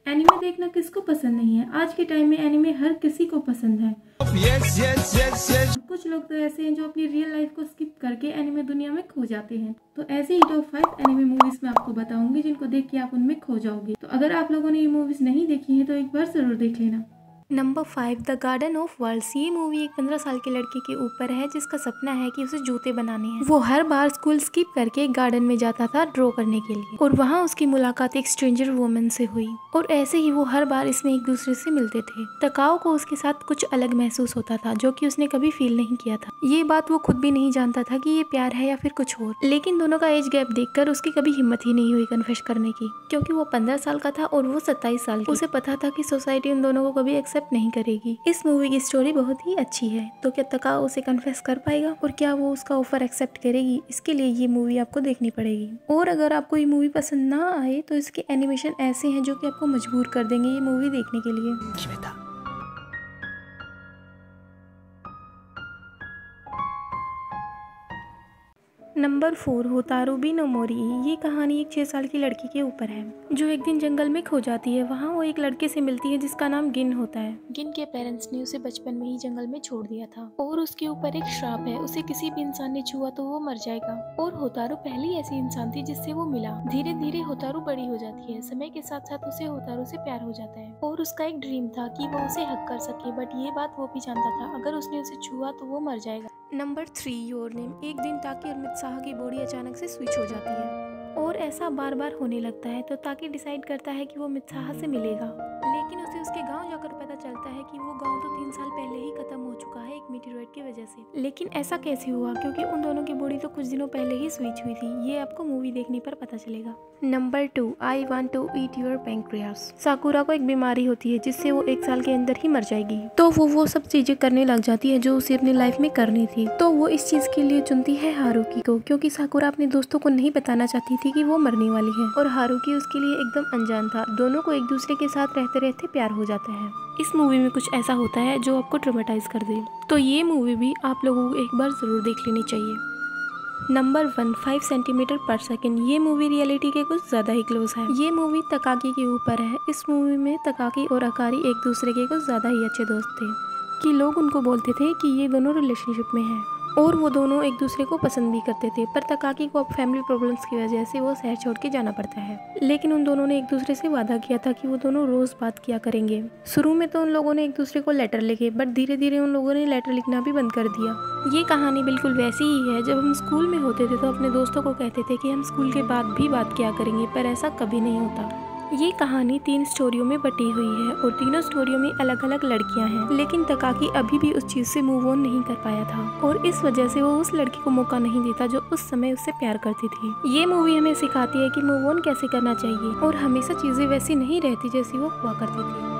Anime देखना किसको पसंद नहीं है। आज के टाइम में एनिमे हर किसी को पसंद है। कुछ लोग तो ऐसे हैं जो अपनी रियल लाइफ को स्किप करके एनिमे दुनिया में खो जाते हैं। तो ऐसे ही टॉप 5 एनिमे मूवीज में आपको बताऊंगी जिनको देख के आप उनमें खो जाओगे। तो अगर आप लोगों ने ये मूवीज नहीं देखी है तो एक बार जरूर देख लेना। Number 5 the garden of worlds. ये मूवी एक 15 साल की लड़की के ऊपर है जिसका सपना है कि उसे जूते बनाने हैं। वो हर बार स्कूल स्किप करके एक गार्डन में जाता था ड्रॉ करने के लिए और वहाँ उसकी मुलाकात एक स्ट्रेंजर वुमन से हुई और ऐसे ही वो हर बार इसमें एक दूसरे से मिलते थे। तकाओ को उसके साथ कुछ अलग महसूस होता था जो कि उसने कभी फील नहीं किया था। ये बात वो खुद भी नहीं जानता था कि ये प्यार है या फिर कुछ और। लेकिन दोनों का एज गैप देखकर उसकी कभी हिम्मत ही नहीं हुई कन्फेस करने की, क्योंकि वो 15 साल का था और वो 27 साल की। उसे पता था कि सोसाइटी उन दोनों को कभी एक्सेप्ट नहीं करेगी। इस मूवी की स्टोरी बहुत ही अच्छी है। तो क्या तकाओ उसे कन्फेस कर पाएगा और क्या वो उसका ऑफर एक्सेप्ट करेगी? इसके लिए ये मूवी आपको देखनी पड़ेगी। और अगर आपको ये मूवी पसंद ना आए तो इसके एनिमेशन ऐसे हैं जो कि आपको मजबूर कर देंगे ये मूवी देखने के लिए। नंबर 4 होतारू बी नो मोरी। ये कहानी एक 6 साल की लड़की के ऊपर है जो एक दिन जंगल में खो जाती है। वहाँ वो एक लड़के से मिलती है जिसका नाम गिन होता है। गिन के पेरेंट्स ने उसे बचपन में ही जंगल में छोड़ दिया था और उसके ऊपर एक श्राप है, उसे किसी भी इंसान ने छुआ तो वो मर जाएगा। और होतारू पहली ऐसी इंसान थी जिससे वो मिला। धीरे धीरे होतारू बड़ी हो जाती है। समय के साथ साथ उसे होतारू से प्यार हो जाता है और उसका एक ड्रीम था कि वो उसे हक कर सके, बट ये बात वो भी जानता था अगर उसने उसे छुआ तो वो मर जाएगा। Number 3 your name. एक दिन ताकि और मित्साहा की बॉडी अचानक से स्विच हो जाती है और ऐसा बार बार होने लगता है। तो ताकि डिसाइड करता है कि वो मित्साहा से मिलेगा, लेकिन उसे उसके गांव जाकर पता चलता है कि वो गांव तो 3 साल पहले ही खत्म हो चुका है एक मीटेरॉइड की वजह से। लेकिन ऐसा कैसे हुआ, क्योंकि उन दोनों की बॉडी तो कुछ दिनों पहले ही स्विच हुई थी। ये आपको मूवी देखने पर पता चलेगा। Number 2 I want to eat your pancreas. Sakura को एक बीमारी होती है जिससे वो 1 साल के अंदर ही मर जाएगी। तो वो सब चीजें करने लग जाती है जो उसे अपनी लाइफ में करनी थी। तो वो इस चीज के लिए चुनती है हारुकी को, क्योंकि साकुरा अपने दोस्तों को नहीं बताना चाहती थी कि वो मरने वाली है और हारुकी उसके लिए एकदम अनजान था। दोनों को एक दूसरे के साथ रहते रहते प्यार हो जाता है। इस मूवी में कुछ ऐसा होता है जो आपको ट्रॉमेटाइज कर दे। तो ये मूवी भी आप लोगों को एक बार जरूर देख लेनी चाहिए। नंबर 1 5 सेंटीमीटर पर सेकेंड। ये मूवी रियलिटी के कुछ ज्यादा ही क्लोज है। ये मूवी तकाकी के ऊपर है। इस मूवी में तकाकी और अकारी एक दूसरे के कुछ ज्यादा ही अच्छे दोस्त थे कि लोग उनको बोलते थे कि ये दोनों रिलेशनशिप में हैं और वो दोनों एक दूसरे को पसंद भी करते थे। पर तकाकी को अब फैमिली प्रॉब्लम्स की वजह से वो शहर छोड़ के जाना पड़ता है। लेकिन उन दोनों ने एक दूसरे से वादा किया था कि वो दोनों रोज बात किया करेंगे। शुरू में तो उन लोगों ने एक दूसरे को लेटर लिखे, बट धीरे धीरे उन लोगों ने लेटर लिखना भी बंद कर दिया। ये कहानी बिल्कुल वैसी ही है। जब हम स्कूल में होते थे तो अपने दोस्तों को कहते थे कि हम स्कूल के बाद भी बात किया करेंगे, पर ऐसा कभी नहीं होता। ये कहानी 3 स्टोरियों में बटी हुई है और तीनों स्टोरियों में अलग अलग लड़कियां हैं। लेकिन तकाकी अभी भी उस चीज से मूव ऑन नहीं कर पाया था और इस वजह से वो उस लड़की को मौका नहीं देता जो उस समय उससे प्यार करती थी। ये मूवी हमें सिखाती है कि मूव ऑन कैसे करना चाहिए और हमेशा चीजें वैसी नहीं रहती जैसी वो हुआ करती थी।